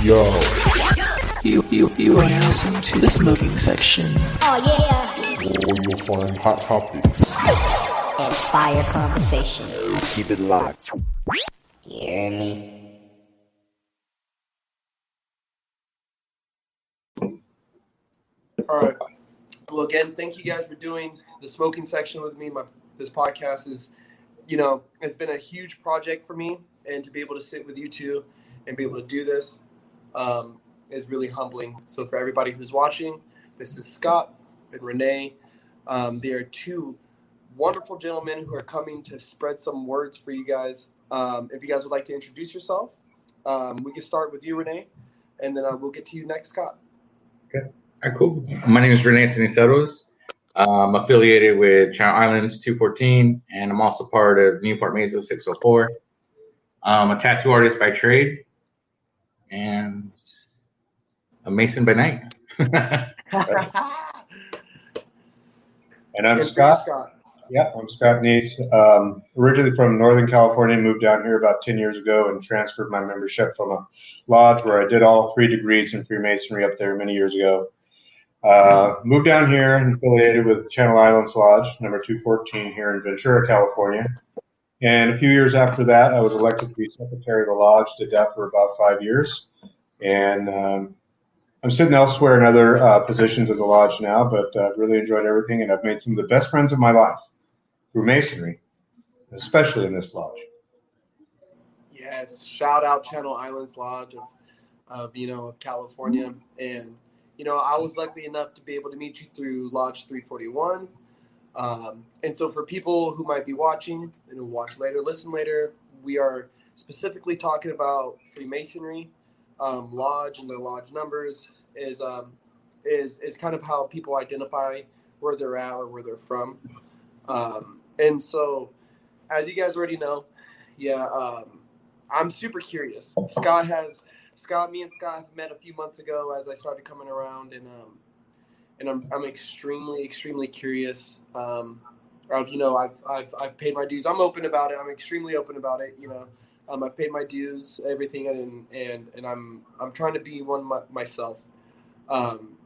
Yo. You are now listening to the smoking section. Oh yeah. Where you'll find hot topics. And fire conversation. Keep it locked. You hear me? All right. Well, again, thank you guys for doing the smoking section with me. This podcast is, it's been a huge project for me, and to be able to sit with you two and be able to do this is really humbling. So for everybody who's watching, this is Scott and Rene. They are two wonderful gentlemen who are coming to spread some words for you guys. If you guys would like to introduce yourself, we can start with you, Rene, and then we'll get to you next, Scott. Okay. All right, cool. My name is Rene. I'm affiliated with Channel Islands 214, and I'm also part of Newport Mesa 604. I'm a tattoo artist by trade and a Mason by night. And I'm Scott. Yeah, I'm Scott Neese. Originally from Northern California, moved down here about 10 years ago and transferred my membership from a lodge where I did all 3 degrees in Freemasonry up there many years ago. Moved down here and affiliated with Channel Islands Lodge, number 214 here in Ventura, California. And a few years after that, I was elected to be secretary of the lodge, did that for about 5 years. And I'm sitting elsewhere in other positions at the lodge now, but really enjoyed everything, and I've made some of the best friends of my life through Masonry, especially in this lodge. Yes, shout out Channel Islands Lodge of California. And I was lucky enough to be able to meet you through Lodge 341. And so for people who might be watching and who watch later, listen later, we are specifically talking about Freemasonry. Lodge and the lodge numbers is kind of how people identify where they're at or where they're from. And so, as you guys already know, I'm super curious. Me and Scott have met a few months ago as I started coming around, and I'm extremely curious. I've paid my dues. I'm open about it. I'm extremely open about it. I've paid my dues, everything, and I'm trying to be one myself.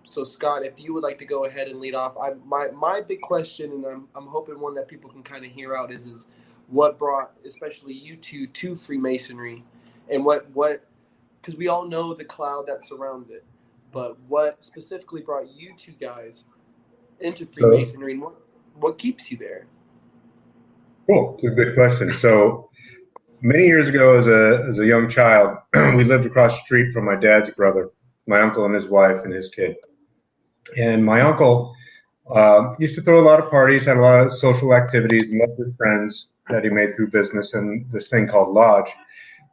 So Scott, if you would like to go ahead and lead off, my big question, and I'm hoping one that people can kind of hear out is what brought especially you two to Freemasonry, and what because we all know the cloud that surrounds it, but what specifically brought you two guys into Freemasonry, and what keeps you there? Cool, it's a good question. So many years ago, as a young child, we lived across the street from my dad's brother, my uncle and his wife and his kid. And my uncle used to throw a lot of parties, had a lot of social activities, loved his friends that he made through business and this thing called lodge.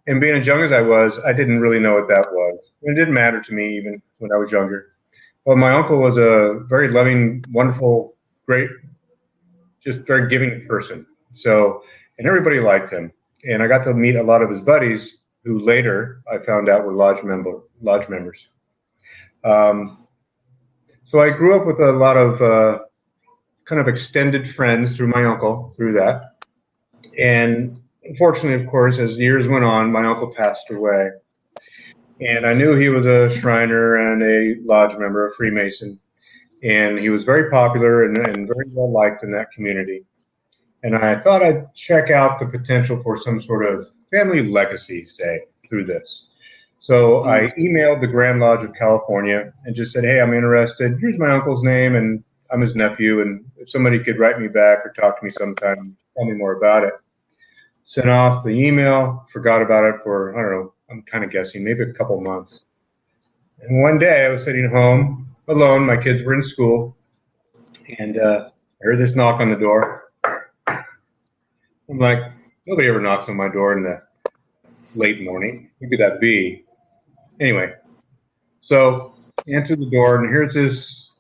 And being as young as I was, I didn't really know what that was. It didn't matter to me even when I was younger. But my uncle was a very loving, wonderful, great, just very giving person. So, and everybody liked him. And I got to meet a lot of his buddies, who later I found out were lodge members. So I grew up with a lot of kind of extended friends through my uncle, through that. And unfortunately, of course, as years went on, my uncle passed away. And I knew he was a Shriner and a lodge member, a Freemason. And he was very popular and very well liked in that community. And I thought I'd check out the potential for some sort of family legacy, say, through this. So I emailed the Grand Lodge of California and just said, hey, I'm interested. Here's my uncle's name, and I'm his nephew. And if somebody could write me back or talk to me sometime, tell me more about it. Sent off the email, forgot about it for, I don't know, I'm kind of guessing, maybe a couple months. And one day I was sitting home alone. My kids were in school. And I heard this knock on the door. I'm like, nobody ever knocks on my door in the late morning. Who could that be? Anyway, so answered the door, and here's this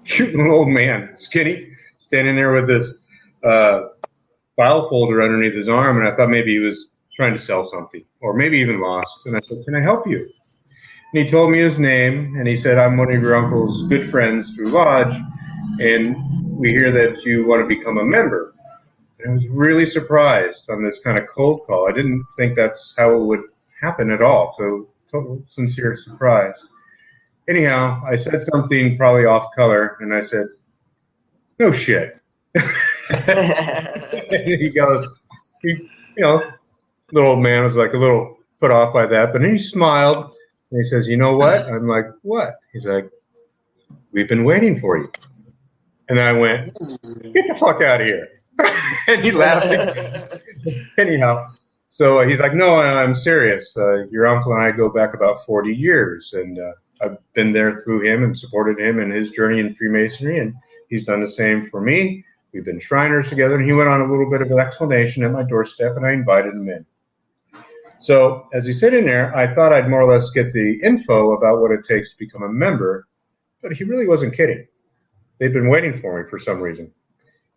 cute little old man, skinny, standing there with this file folder underneath his arm, and I thought maybe he was trying to sell something, or maybe even lost. And I said, can I help you? And he told me his name, and he said, I'm one of your uncle's good friends through Lodge, and we hear that you want to become a member. And I was really surprised on this kind of cold call. I didn't think that's how it would happen at all. So total sincere surprise. Anyhow, I said something probably off color, and I said, "No shit." And he goes, little old man was like a little put off by that, but then he smiled and he says, "You know what?" I'm like, "What?" He's like, "We've been waiting for you." And I went, "Get the fuck out of here." And he laughed again. Anyhow, so he's like, "No, I'm serious. Your uncle and I go back about 40 years, and I've been there through him and supported him in his journey in Freemasonry, and he's done the same for me. We've been Shriners together." And he went on a little bit of an explanation at my doorstep, and I invited him in. So as he's sitting there, I thought I'd more or less get the info about what it takes to become a member, but he really wasn't kidding. They'd been waiting for me for some reason.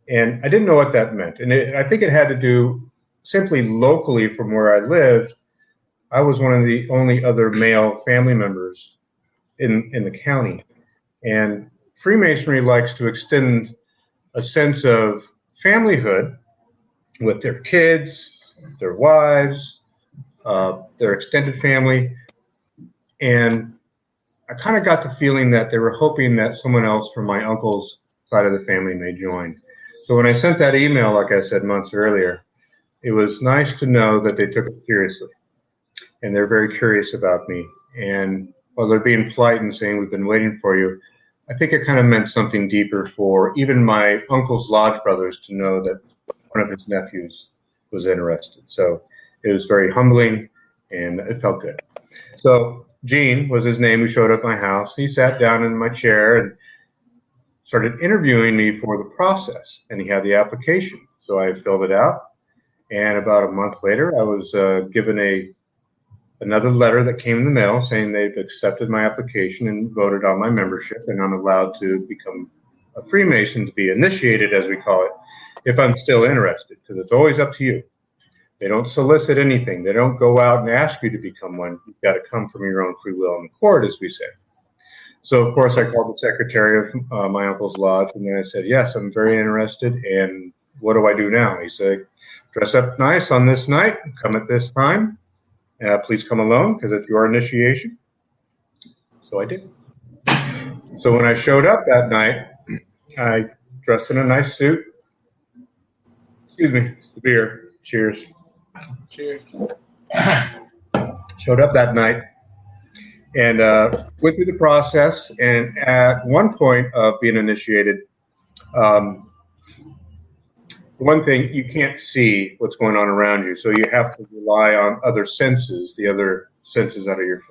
And I didn't know what that meant. And I think it had to do simply locally from where I lived. I was one of the only other male family members in the county. And Freemasonry likes to extend a sense of familyhood with their kids, their wives, their extended family. And I kind of got the feeling that they were hoping that someone else from my uncle's side of the family may join. So when I sent that email, like I said months earlier, it was nice to know that they took it seriously. And they're very curious about me. And while they're being polite and saying, "We've been waiting for you," I think it kind of meant something deeper for even my uncle's lodge brothers to know that one of his nephews was interested. So it was very humbling, and it felt good. So Gene was his name, who showed up at my house. He sat down in my chair and started interviewing me for the process, and he had the application. So I filled it out, and about a month later, I was given another letter that came in the mail saying they've accepted my application and voted on my membership, and I'm allowed to become a Freemason, to be initiated, as we call it, if I'm still interested, because it's always up to you. They don't solicit anything. They don't go out and ask you to become one. You've got to come from your own free will and accord, as we say. So, of course, I called the secretary of my uncle's lodge, and then I said, "Yes, I'm very interested, and what do I do now?" He said, "Dress up nice on this night, come at this time. Please come alone, because it's your initiation." So I did. So when I showed up that night, I dressed in a nice suit. Excuse me, it's the beer. Cheers. Cheers. Showed up that night and went through the process. And at one point of being initiated, one thing, you can't see what's going on around you, so you have to rely on other senses, the other senses out of your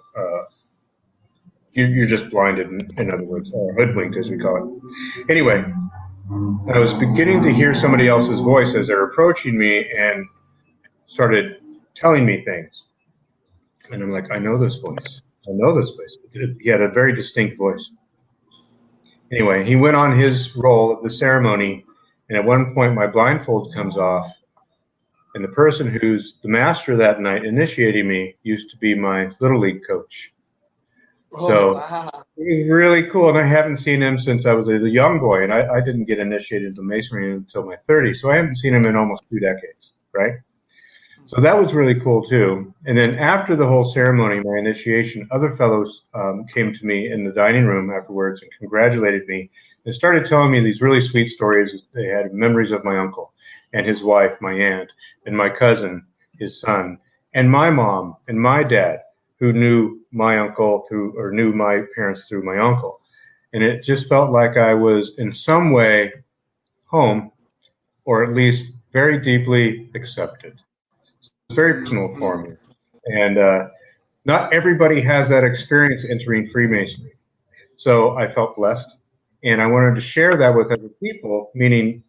you're just blinded, in other words, or hoodwinked, as we call it. Anyway, I was beginning to hear somebody else's voice as they're approaching me and started telling me things. And I'm like, "I know this voice. I know this voice." He had a very distinct voice. Anyway, he went on his role of the ceremony, and at one point my blindfold comes off, and the person who's the master that night initiating me used to be my Little League coach. So wow. It was really cool, and I haven't seen him since I was a young boy, and I didn't get initiated into Masonry until my 30s, so I haven't seen him in almost 2 decades, right? So that was really cool, too. And then after the whole ceremony, my initiation, other fellows came to me in the dining room afterwards and congratulated me and started telling me these really sweet stories. They had memories of my uncle and his wife, my aunt, and my cousin, his son, and my mom and my dad, who knew my uncle or knew my parents through my uncle. And it just felt like I was in some way home, or at least very deeply accepted. It's very personal for me. And not everybody has that experience entering Freemasonry. So I felt blessed. And I wanted to share that with other people, meaning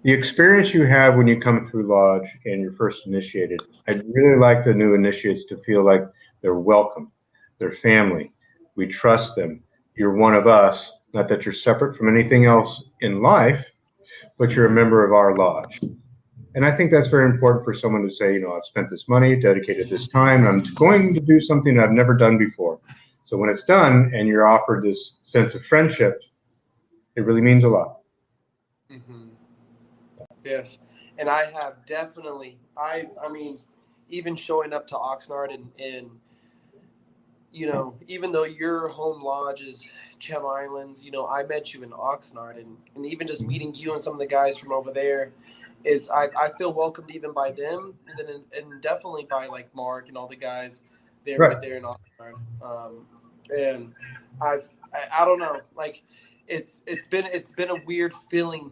the experience you have when you come through Lodge and you're first initiated. I'd really like the new initiates to feel like they're welcome, they're family, we trust them, you're one of us, not that you're separate from anything else in life, but you're a member of our Lodge. And I think that's very important for someone to say, I've spent this money, dedicated this time, and I'm going to do something that I've never done before. So when it's done and you're offered this sense of friendship, it really means a lot. Mm-hmm. Yes. And I have definitely, I mean, even showing up to Oxnard and you know, even though your home lodge is Channel Islands, you know, I met you in Oxnard, and even just meeting you and some of the guys from over there, I feel welcomed even by them, and then and definitely by like Mark and all the guys there right there in Oxnard. And I don't know, like it's been a weird feeling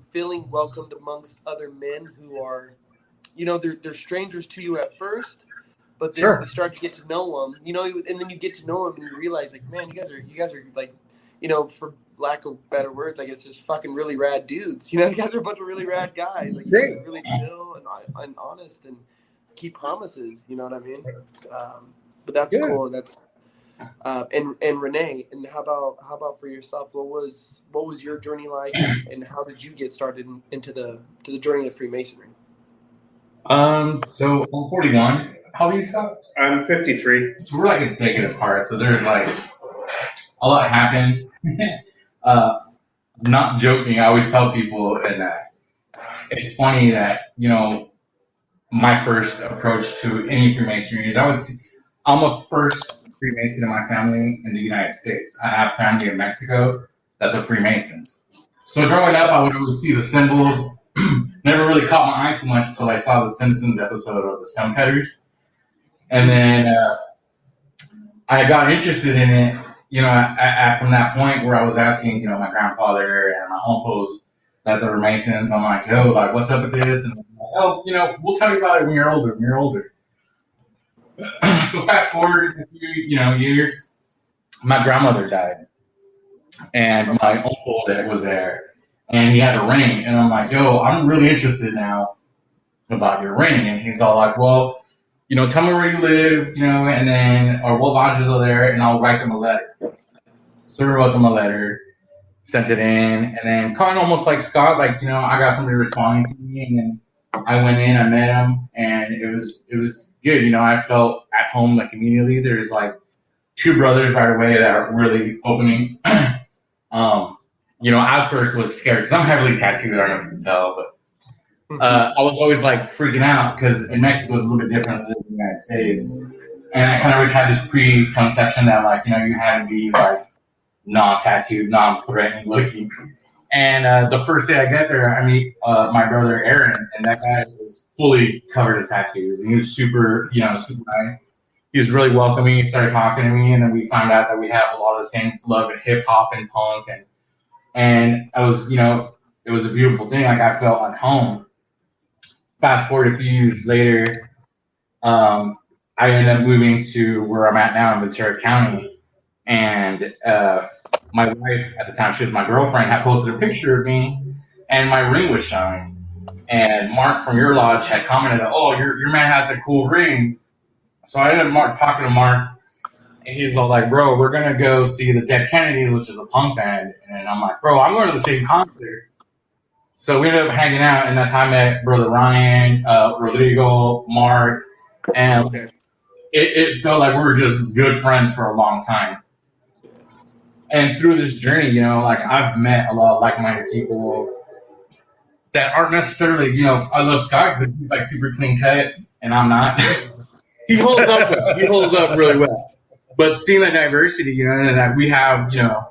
welcomed amongst other men who are, you know, they're strangers to you at first, but then you start to get to know them, you know, and then you get to know them and you realize, like, man, you guys are like, you know, for lack of better words, I guess, just fucking really rad dudes. You know, you guys are a bunch of really rad guys. Like, you guys are really chill and honest and keep promises. You know what I mean? But that's cool. That's and Rene. And how about for yourself? What was your journey like, and how did you get started into the journey of Freemasonry? So I'm 41. How old are you, Scott? I'm 53. So we're like a decade apart. So there's like a lot happened. Not joking. I always tell people, and it's funny that, you know, my first approach to any Freemasonry is I'm a first Freemason in my family in the United States. I have family in Mexico that they're Freemasons. So growing up, I would always see the symbols. Never really caught my eye too much until I saw the Simpsons episode of the Stonecutters. And then I got interested in it, you know, from that point where I was asking, you know, my grandfather and my uncles that they were Masons. I'm like, yo, like, what's up with this? And like, oh, you know, we'll tell you about it when you're older. So fast forward a few, you know, years, my grandmother died, and my uncle that was there, and he had a ring, and I'm like, yo, I'm really interested now about your ring, and he's all like, well, you know, tell me where you live, you know, and then, or what lodges are there, and I'll write them a letter. So we wrote them a letter, sent it in, and then kind of almost like Scott, like, you know, I got somebody responding to me, and then I went in, I met him, and it was good. You know, I felt at home like immediately. There's like two brothers right away that are really opening. You know, I first was scared because I'm heavily tattooed. I don't know if you can tell, but I was always like freaking out because in Mexico it's a little bit different than the United States, and I kind of always had this preconception that, like, you know, you had to be like non-tattooed, non-threatening looking. And the first day I get there, I meet my brother Aaron, and that guy was fully covered in tattoos. And he was super, you know, super nice. He was really welcoming. He started talking to me, and then we found out that we have a lot of the same love of hip hop and punk, and I was, you know, it was a beautiful thing. Like, I felt at home. Fast forward a few years later, I ended up moving to where I'm at now in Ventura County, and my wife at the time, she was my girlfriend, had posted a picture of me, and my ring was showing. And Mark from your lodge had commented, "Oh, your man has a cool ring." So I ended up talking to Mark, and he's all like, "Bro, we're gonna go see the Dead Kennedys, which is a punk band." And I'm like, "Bro, I'm going to the same concert." So we ended up hanging out, and that's how I met brother Ryan, Rodrigo, Mark, and it felt like we were just good friends for a long time. And through this journey, you know, like, I've met a lot of like-minded people that aren't necessarily, you know, I love Scott because he's like super clean cut, and I'm not. He holds up well. He holds up really well. But seeing that diversity, you know, and that we have, you know,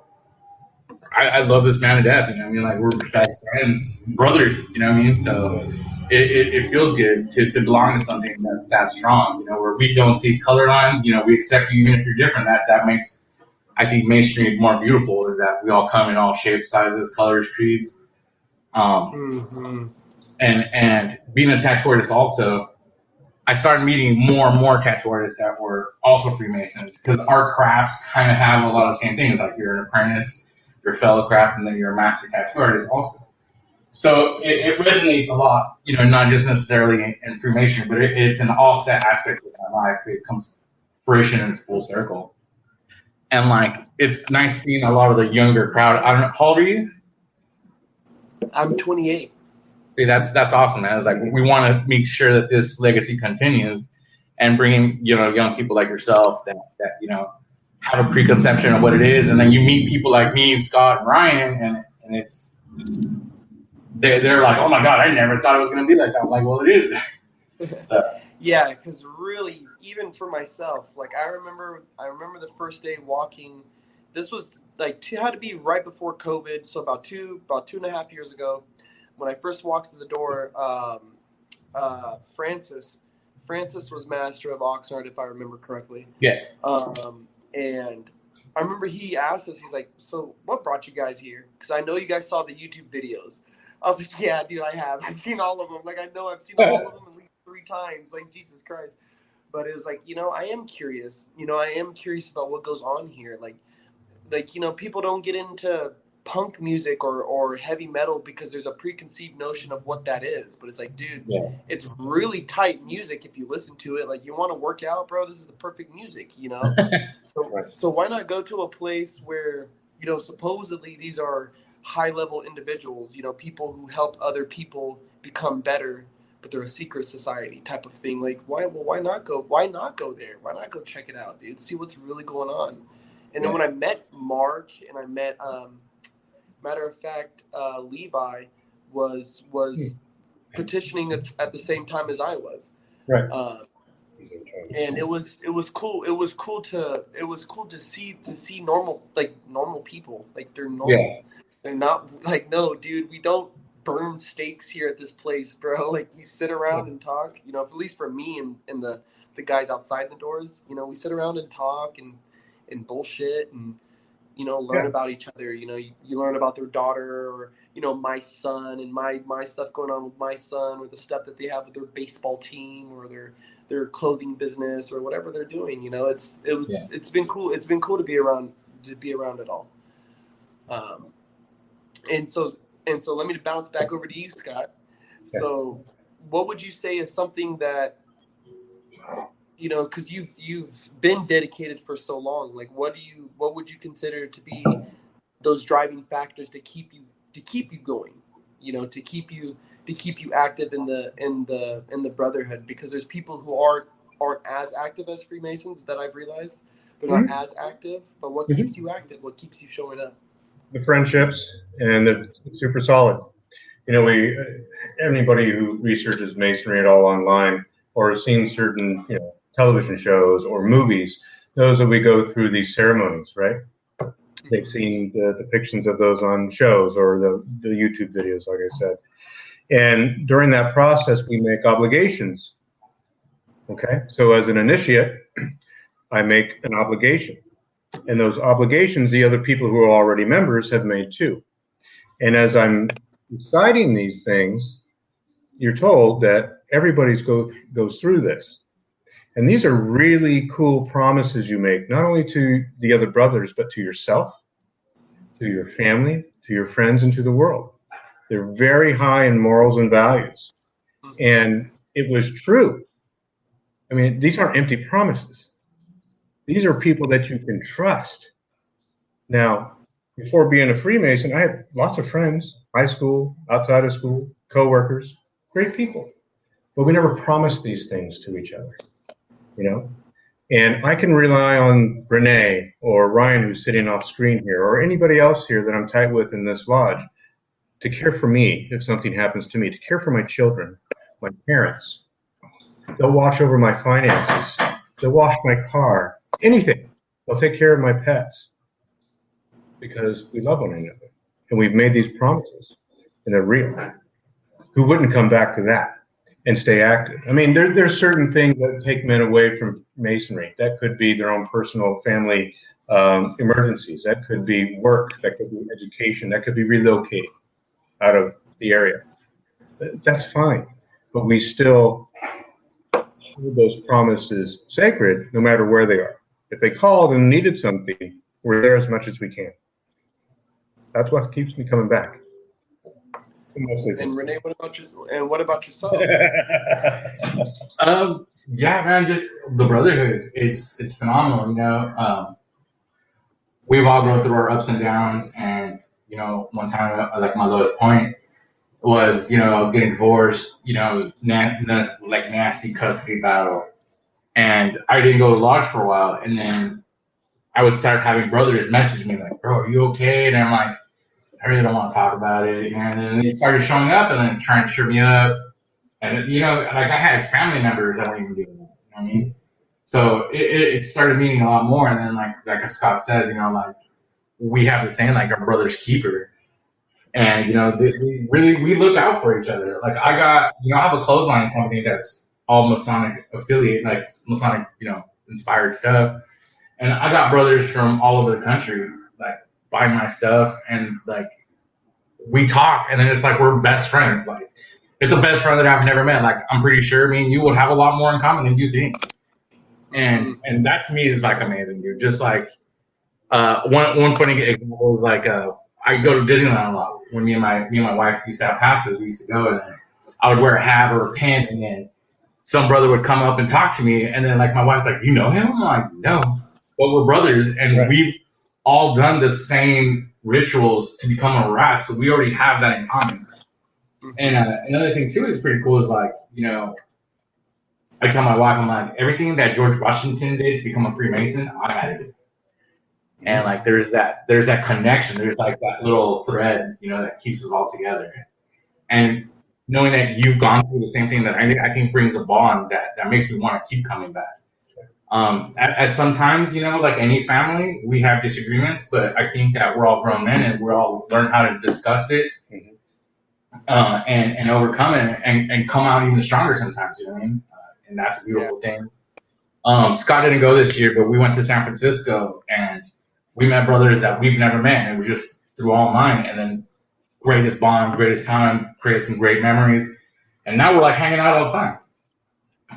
I love this man to death, you know what I mean? Like, we're best friends, brothers, you know what I mean? So it feels good to belong to something that's that strong, you know, where we don't see color lines, you know, we accept you even if you're different. That makes, I think, mainstream more beautiful, is that we all come in all shapes, sizes, colors, creeds. And being a tattoo artist also, I started meeting more and more tattoo artists that were also Freemasons, because our crafts kind of have a lot of the same things. Like, you're an apprentice, you're a fellow craft, and then you're a master tattoo artist also. So it resonates a lot, you know, not just necessarily in Freemasonry, but it's in all aspects of my life. It comes to fruition in its full circle. And, like, it's nice seeing a lot of the younger crowd. I don't know, how old are you? I'm 28. See, that's awesome, man. It's like, we want to make sure that this legacy continues, and bringing, you know, young people like yourself that you know, have a preconception of what it is, and then you meet people like me and Scott and Ryan, and it's they're like, oh my God, I never thought it was going to be like that. I'm like, well, it is. So Yeah, because really, even for myself, like I remember the first day walking. This was like had to be right before COVID, so about 2.5 years ago, when I first walked through the door. Francis was master of Oxnard, if I remember correctly. Yeah. And I remember he asked us, he's like, "So what brought you guys here? Because I know you guys saw the YouTube videos." I was like, "Yeah, dude, I have. I've seen all of them. Like I know I've seen all of them at least 3 times. Like Jesus Christ." But it was like, I am curious. I am curious about what goes on here. Like people don't get into punk music or heavy metal because there's a preconceived notion of what that is. But it's like, dude, it's really tight music if you listen to it. Like you want to work out, bro, this is the perfect music, So why not go to a place where, supposedly these are high level individuals, people who help other people become better, but they're a secret society type of thing. Like why not go there? Why not go check it out, dude? See what's really going on. And then when I met Mark and I met, matter of fact, Levi was petitioning at the same time as I was. Right. And it was cool. It was cool to see normal people. Like they're normal. Yeah. They're not like, no, dude, we don't burn steaks here at this place, bro. Like we sit around and talk, at least for me and the guys outside the doors, we sit around and talk and bullshit and learn about each other. You learn about their daughter or my son and my stuff going on with my son, or the stuff that they have with their baseball team or their clothing business or whatever they're doing. It's been cool. It's been cool to be around it all. And so let me bounce back over to you, Scott. Okay. So what would you say is something that, because you've been dedicated for so long, like what would you consider to be those driving factors to keep you going, to keep you active in the brotherhood? Because there's people who aren't as active as Freemasons that I've realized. They're not as active, but what keeps you active? What keeps you showing up? The friendships, and they're super solid. Anybody who researches masonry at all online or has seen certain, television shows or movies knows that we go through these ceremonies, right? They've seen the depictions of those on shows or the YouTube videos, like I said. And during that process, we make obligations. Okay? So as an initiate, I make an obligation. And those obligations, the other people who are already members have made too. And as I'm deciding these things, you're told that everybody goes through this. And these are really cool promises you make, not only to the other brothers, but to yourself, to your family, to your friends, and to the world. They're very high in morals and values. And it was true. I mean, these aren't empty promises. These are people that you can trust. Now, before being a Freemason, I had lots of friends, high school, outside of school, coworkers, great people. But we never promised these things to each other, And I can rely on Rene or Ryan, who's sitting off screen here, or anybody else here that I'm tight with in this lodge, to care for me if something happens to me, to care for my children, my parents. They'll watch over my finances. They'll wash my car. Anything. They'll take care of my pets because we love one another. And we've made these promises, and they're real. Who wouldn't come back to that and stay active? I mean, there's certain things that take men away from Masonry. That could be their own personal family emergencies. That could be work. That could be education. That could be relocating out of the area. That's fine. But we still hold those promises sacred no matter where they are. If they called and needed something, we're there as much as we can. That's what keeps me coming back. And Rene, what about yourself? Yeah, man, just the brotherhood. It's phenomenal, We've all gone through our ups and downs, and one time, like my lowest point was, I was getting divorced, nasty custody battle, and I didn't go to lodge for a while, and then I would start having brothers message me like, "Bro, are you okay?" And I'm like, I really don't want to talk about it. And then they started showing up and then trying to cheer me up. And like I had family members that weren't even doing that. You know what I mean? So it started meaning a lot more. And then like Scott says, like we have the saying like our brother's keeper. And we look out for each other. Like I have a clothesline company that's all Masonic affiliate, like Masonic, inspired stuff. And I got brothers from all over the country, like buy my stuff, and like we talk, and then it's like we're best friends. Like it's a best friend that I've never met. Like I'm pretty sure me and you would have a lot more in common than you think. And that to me is like amazing, dude. Just like one funny example is like I go to Disneyland a lot. When me and my wife used to have passes, we used to go, and I would wear a hat or a pin, and then some brother would come up and talk to me, and then like my wife's like, "You know him?" I'm like, "No," but we're brothers, and Right. we've all done the same rituals to become a rat, so we already have that in common. And another thing too is pretty cool is like I tell my wife, I'm like, everything that George Washington did to become a Freemason, I had to do. And like there's that connection, there's like that little thread, that keeps us all together. And knowing that you've gone through the same thing that I think brings a bond that makes me want to keep coming back. At some times, like any family, we have disagreements, but I think that we're all grown men and we're all learn how to discuss it, and overcome it and come out even stronger sometimes. You know what I mean? And that's a beautiful thing. Scott didn't go this year, but we went to San Francisco and we met brothers that we've never met, and it was just through online. And then greatest bond, greatest time, create some great memories, and now we're like hanging out all the time.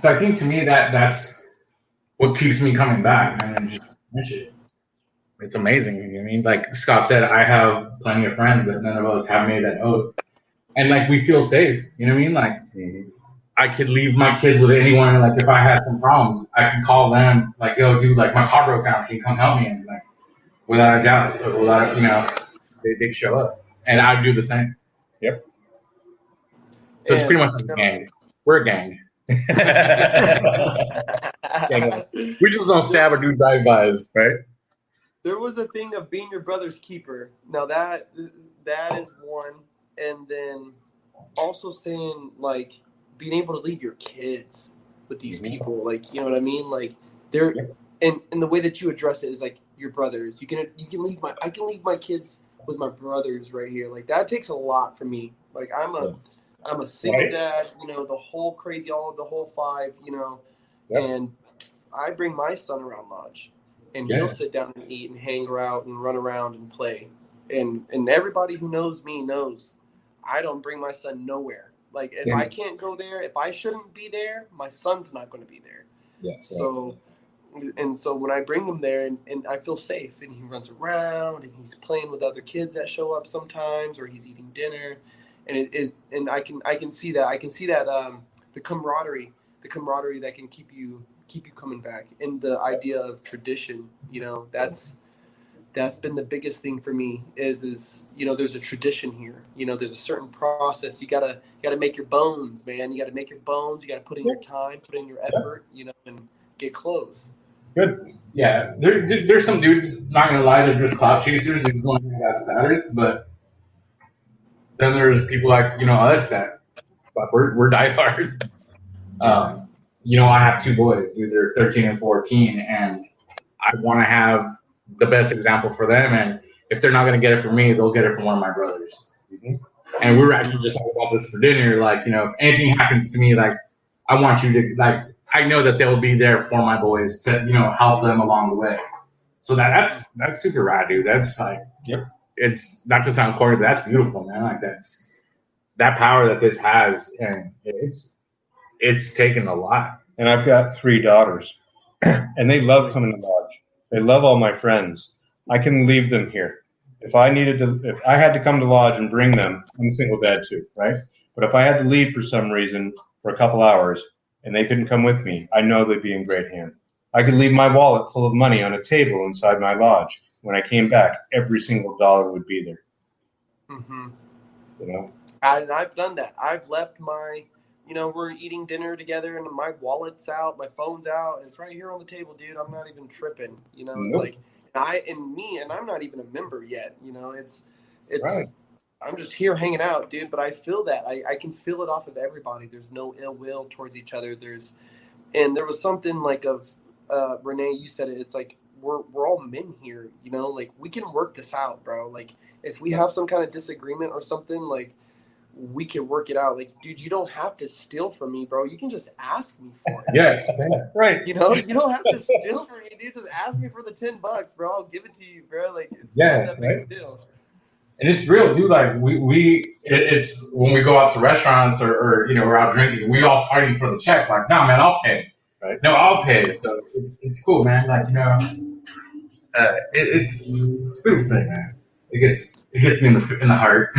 So I think to me that's what keeps me coming back, man. And just it's amazing. You know what I mean? Like Scott said, I have plenty of friends, but none of us have made that oath, and like we feel safe. You know what I mean? Like I could leave my kids with anyone. Like if I had some problems, I could call them. Like, yo, dude, like my car broke down. Can you come help me? And like without a doubt, they'd show up, and I'd do the same. Yep. So it's pretty much like a gang. We're a gang. We just don't stab or do drive-bys, right? There was a thing of being your brother's keeper. Now that is one, and then also saying like being able to leave your kids with these people, like you know what I mean, like they're and the way that you address it is like your brothers. I can leave my kids with my brothers right here. Like that takes a lot for me. Like I'm a single dad, the whole crazy, the whole five, and I bring my son around lodge, and he'll sit down and eat and hang out and run around and play, and everybody who knows me knows I don't bring my son nowhere. Like if I can't go there, if I shouldn't be there, my son's not going to be there. So when I bring him there and I feel safe, and he runs around and he's playing with other kids that show up sometimes, or he's eating dinner, and I can see that the camaraderie that can keep you coming back, and the idea of tradition, that's been the biggest thing for me is there's a tradition here, there's a certain process. You gotta make your bones, man. You gotta make your bones. You gotta put in your time, put in your effort, and get close. Good. Yeah, there's some dudes, not gonna lie, they're just clout chasers and want that status, but then there's people like us that we're diehard. I have two boys, dude. They're 13 and 14, and I want to have the best example for them. And if they're not gonna get it from me, they'll get it from one of my brothers. And we were actually just talking about this for dinner. Like, if anything happens to me, like, I want you to like. I know that they'll be there for my boys to help them along the way. So that's super rad, dude. That's like, it's not to sound corny, but that's beautiful, man. Like that's that power that this has, and it's taken a lot. And I've got 3 daughters, and they love coming to lodge. They love all my friends. I can leave them here. If I had to come to lodge and bring them, I'm a single dad too, right? But if I had to leave for some reason for a couple hours and they couldn't come with me, I know they'd be in great hands. I could leave my wallet full of money on a table inside my lodge. When I came back, every single dollar would be there. And I've done that. I've left my, we're eating dinner together and my wallet's out, my phone's out, and it's right here on the table, dude. I'm not even tripping. It's like, I'm not even a member yet. It's right. I'm just here hanging out, dude. But I feel that I can feel it off of everybody. There's no ill will towards each other. And there was something like of Rene, you said it. It's like we're all men here, you know. Like we can work this out, bro. Like if we have some kind of disagreement or something, like we can work it out. Like, dude, you don't have to steal from me, bro. You can just ask me for it. Yeah, Right. You know, you don't have to steal from me, dude. Just ask me for the $10, bro. I'll give it to you, bro. Like it's not that big of a deal. And it's real, dude. Like it's when we go out to restaurants or you know we're out drinking, we all fighting for the check. Like, no, man, I'll pay. Right. No, I'll pay. So it's cool, man. Like you know, it's a beautiful thing, man. It gets me in the heart.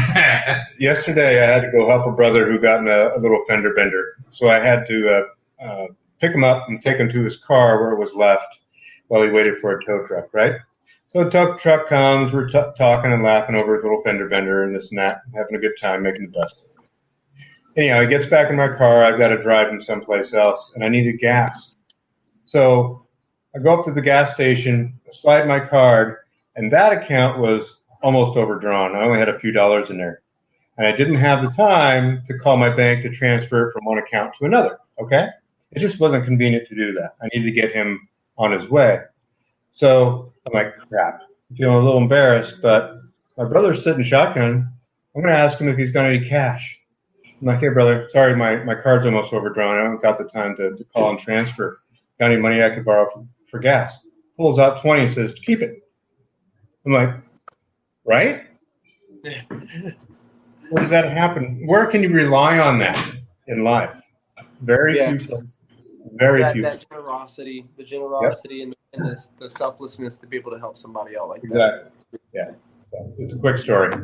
Yesterday, I had to go help a brother who got in a little fender bender. So I had to pick him up and take him to his car where it was left while he waited for a tow truck, right? So the tow truck comes, we're talking and laughing over his little fender bender and this and that, having a good time, making the best of it. Anyhow, he gets back in my car. I've got to drive him someplace else, and I needed gas. So I go up to the gas station, slide my card, and that account was almost overdrawn. I only had a few dollars in there. And I didn't have the time to call my bank to transfer it from one account to another, okay? It just wasn't convenient to do that. I needed to get him on his way. So I'm like, crap. I'm feeling a little embarrassed, but my brother's sitting shotgun. I'm going to ask him if he's got any cash. I'm like, hey, brother, sorry, my card's almost overdrawn. I haven't got the time to call and transfer. Got any money I could borrow for gas? Pulls out 20 and says, keep it. I'm like, right? Where does that happen? Where can you rely on that in life? Very few places. Very few. That generosity, yep. and the selflessness to be able to help somebody out like that. Exactly. Yeah. So it's a quick story.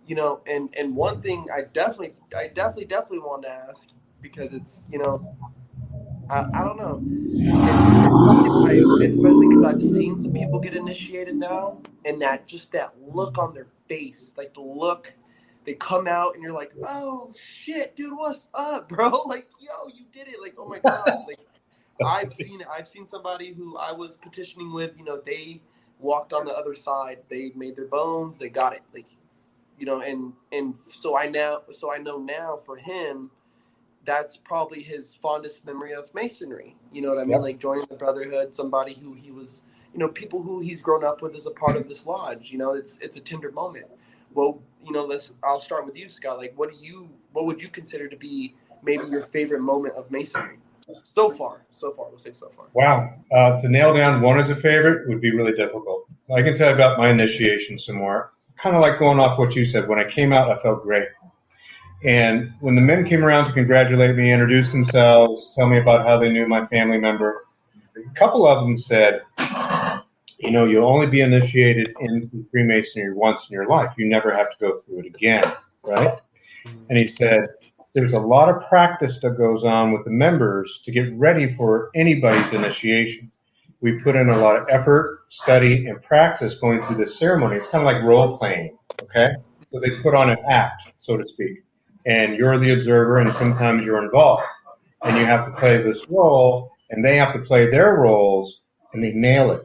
You know, and one thing I definitely want to ask, because it's, you know, I don't know. It's especially because I've seen some people get initiated now, and that look on their face, like the look, they come out and you're like, oh shit, dude, what's up, bro? Like, yo, you did it. Like, oh my God. Like, I've seen somebody who I was petitioning with, you know, they walked on the other side. They made their bones. They got it. Like, you know, and so I know now for him, that's probably his fondest memory of Masonry. You know what I mean? Yep. Like joining the Brotherhood, somebody who he was, you know, people who he's grown up with as a part of this lodge. You know, it's a tender moment. Well, you know, I'll start with you, Scott. Like, what would you consider to be maybe your favorite moment of Masonry? So far, we'll say so far. Wow. To nail down one as a favorite would be really difficult. I can tell you about my initiation some more. Kind of like going off what you said. When I came out, I felt great. And when the men came around to congratulate me, introduce themselves, tell me about how they knew my family member, a couple of them said, you know, you'll only be initiated into Freemasonry once in your life. You never have to go through it again, right? And he said, there's a lot of practice that goes on with the members to get ready for anybody's initiation. We put in a lot of effort, study, and practice going through this ceremony. It's kind of like role playing, okay? So they put on an act, so to speak. And you're the observer, and sometimes you're involved. And you have to play this role, and they have to play their roles, and they nail it.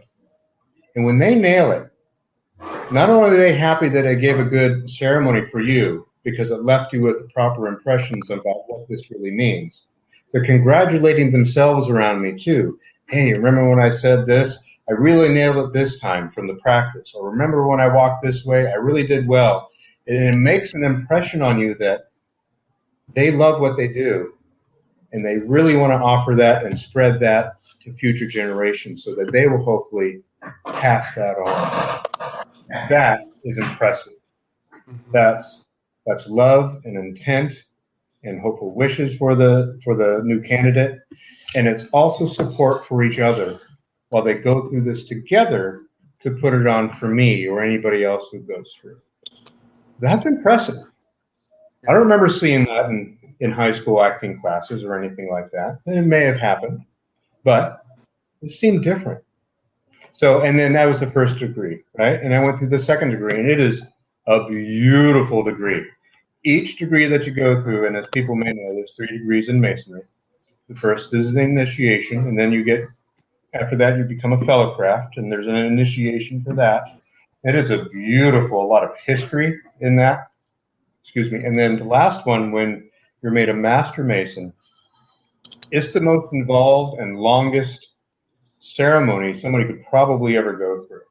And when they nail it, not only are they happy that they gave a good ceremony for you, because it left you with the proper impressions about what this really means, they're congratulating themselves around me too. Hey, remember when I said this? I really nailed it this time from the practice. Or remember when I walked this way? I really did well. And it makes an impression on you that they love what they do, and they really want to offer that and spread that to future generations so that they will hopefully pass that on. That is impressive. That's love and intent and hopeful wishes for the new candidate, and it's also support for each other while they go through this together to put it on for me or anybody else who goes through. That's impressive. I don't remember seeing that in high school acting classes or anything like that. It may have happened, but it seemed different. So, and then that was the first degree, right? And I went through the second degree, and it is a beautiful degree. Each degree that you go through, and as people may know, there's 3 degrees in Masonry. The first is the initiation, and then after that, you become a fellowcraft, and there's an initiation for that. It is a lot of history in that. Excuse me. And then the last one, when you're made a Master Mason, it's the most involved and longest ceremony somebody could probably ever go through.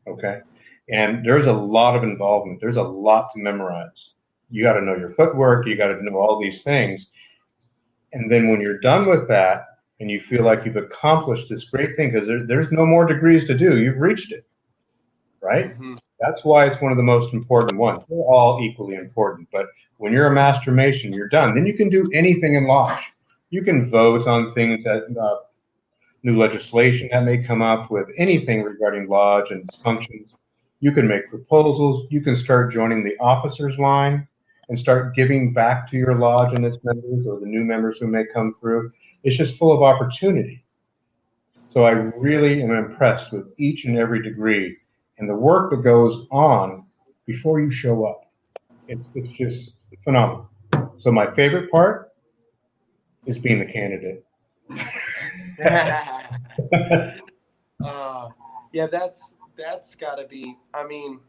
Okay. And there's a lot of involvement. There's a lot to memorize. You got to know your footwork. You got to know all these things. And then when you're done with that and you feel like you've accomplished this great thing, because there's no more degrees to do, you've reached it, right? Mm-hmm. That's why it's one of the most important ones. They're all equally important. But when you're a Master Mason, you're done. Then you can do anything in Lodge. You can vote on things that new legislation that may come up with anything regarding Lodge and its functions. You can make proposals. You can start joining the officers line and start giving back to your Lodge and its members or the new members who may come through. It's just full of opportunity. So I really am impressed with each and every degree and the work that goes on before you show up. It's just phenomenal. So my favorite part is being the candidate. Yeah, that's got to be. I mean,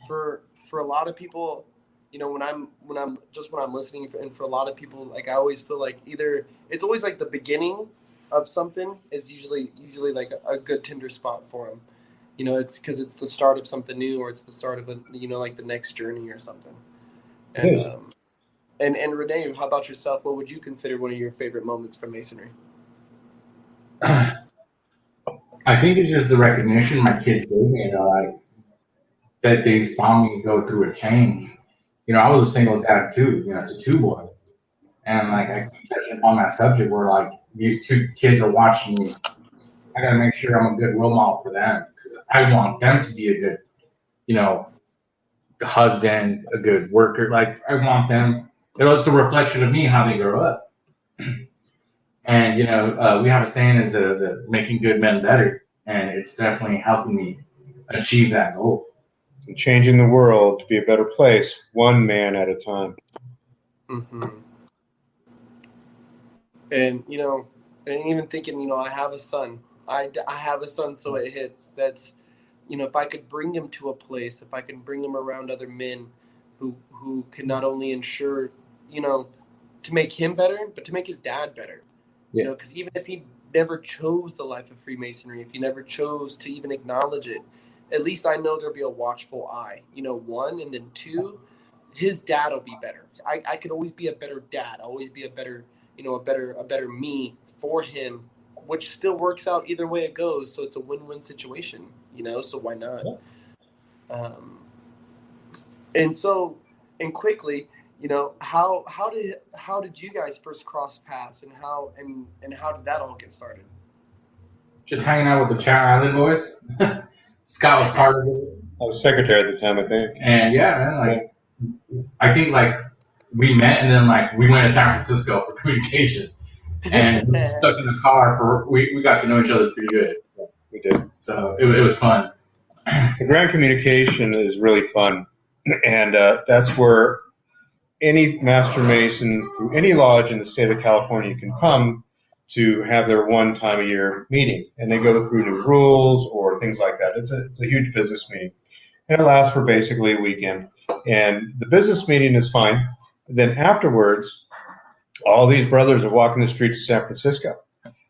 for a lot of people, you know, when I'm listening, and for a lot of people, like I always feel like either it's always like the beginning of something is usually like a good tender spot for them. You know, it's because it's the start of something new, or it's the start of like the next journey or something. And and Rene, how about yourself? What would you consider one of your favorite moments from Masonry? I think it's just the recognition my kids gave me, like that they saw me go through a change. I was a single dad too, to two boys. And like I keep touching upon that subject where like these two kids are watching me. I gotta make sure I'm a good role model for them because I want them to be a good, husband, a good worker. Like I want them. It's a reflection of me how they grow up. And we have a saying is that making good men better, and it's definitely helping me achieve that goal. And changing the world to be a better place, one man at a time. Mm-hmm. And and even thinking, I have a son. I have a son, so it hits. That's, if I could bring him to a place, if I can bring him around other men who can not only ensure, to make him better, but to make his dad better. Yeah. Because even if he never chose the life of Freemasonry, if he never chose to even acknowledge it, at least I know there'll be a watchful eye. One, and then two, his dad will be better. I could always be a better dad, always be a better, a better me for him, which still works out either way it goes. So it's a win-win situation, so why not? Yeah. And quickly, how did you guys first cross paths, and how did that all get started? Just hanging out with the Chow Island boys. Scott was part of it. I was secretary at the time, I think. And yeah, man, I think we met and then we went to San Francisco for communication. And we were stuck in the car we got to know each other pretty good. Yeah, we did. So it was fun. The Grand Communication is really fun. And that's where any Master Mason through any lodge in the state of California can come to have their one time a year meeting. And they go through new rules or things like that. It's a huge business meeting. And it lasts for basically a weekend. And the business meeting is fine. Then afterwards, all these brothers are walking the streets of San Francisco.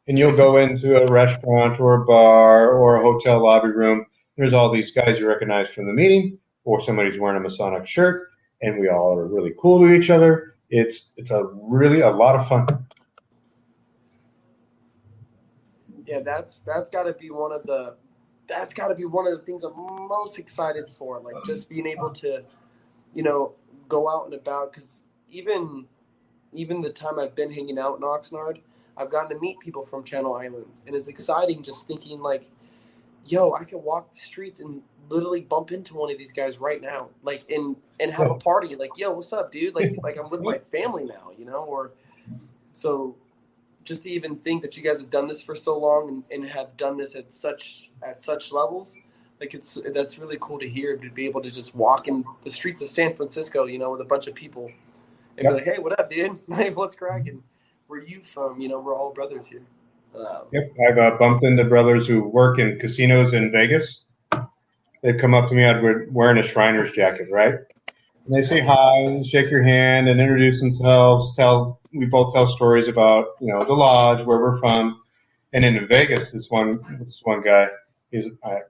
And you'll go into a restaurant or a bar or a hotel lobby room. There's all these guys you recognize from the meeting, or somebody's wearing a Masonic shirt, and we all are really cool to each other. It's a lot of fun. Yeah, that's got to be one of the things I'm most excited for. Like just being able to, go out and about. Because even the time I've been hanging out in Oxnard, I've gotten to meet people from Channel Islands, and it's exciting just thinking like, yo, I could walk the streets and literally bump into one of these guys right now, and have a party. Like, yo, what's up, dude? Like I'm with my family now, or so. Just to even think that you guys have done this for so long and have done this at such levels, that's really cool to hear, to be able to just walk in the streets of San Francisco, with a bunch of people and be like, hey, what up, dude? Like, what's cracking? Where you from? We're all brothers here. Yep, I've bumped into brothers who work in casinos in Vegas they'd come up to me. I'd be wearing a Shriner's jacket, right? And they say hi, and shake your hand, and introduce themselves. We both tell stories about the lodge, where we're from. And then in Vegas, this one guy, he's like,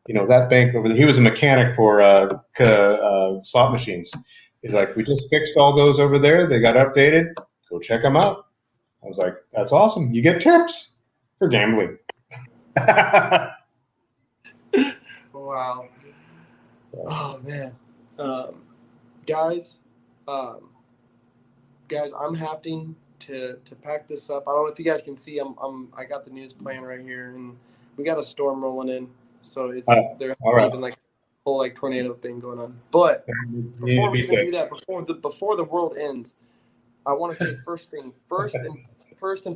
that bank over there. He was a mechanic for slot machines. He's like, we just fixed all those over there. They got updated. Go check them out. I was like, that's awesome. You get tips for gambling. Wow. Oh man. Guys, I'm having to pack this up. I don't know if you guys can see. I got the news playing right here, and we got a storm rolling in. So it's there's even like a whole like tornado thing going on. But before we even do that, before the world ends, I want to say first and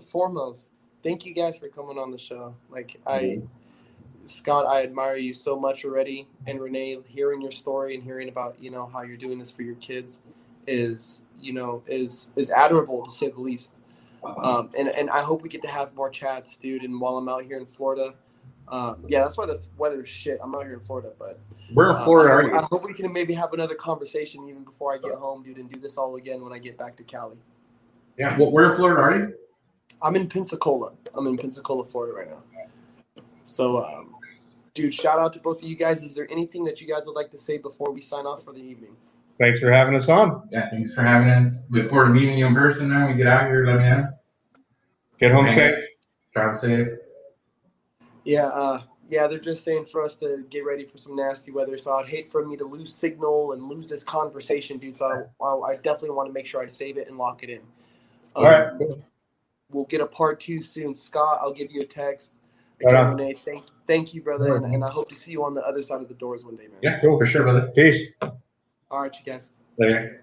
foremost, thank you guys for coming on the show. Like Scott, I admire you so much already, and Rene, hearing your story and hearing about how you're doing this for your kids is admirable, to say the least. And I hope we get to have more chats, dude. And while I'm out here in Florida, that's why the weather's shit. I'm out here in Florida, but where in Florida are you? I hope we can maybe have another conversation even before I get home, dude, and do this all again when I get back to Cali. Yeah, where in Florida are you? I'm in Pensacola. Florida right now. So, dude, shout out to both of you guys. Is there anything that you guys would like to say before we sign off for the evening? Thanks for having us on. Yeah, thanks for having us. Look forward to meeting you in person now. We get out here, let me know. Get home safe. Drive safe. Yeah, they're just saying for us to get ready for some nasty weather. So I'd hate for me to lose signal and lose this conversation, dude. So I definitely want to make sure I save it and lock it in. All right. We'll get a part 2 soon. Scott, I'll give you a text. Again, Rene, thank you, brother, and I hope to see you on the other side of the doors one day, man. Yeah, cool, for sure, brother. Peace. All right, you guys. Later.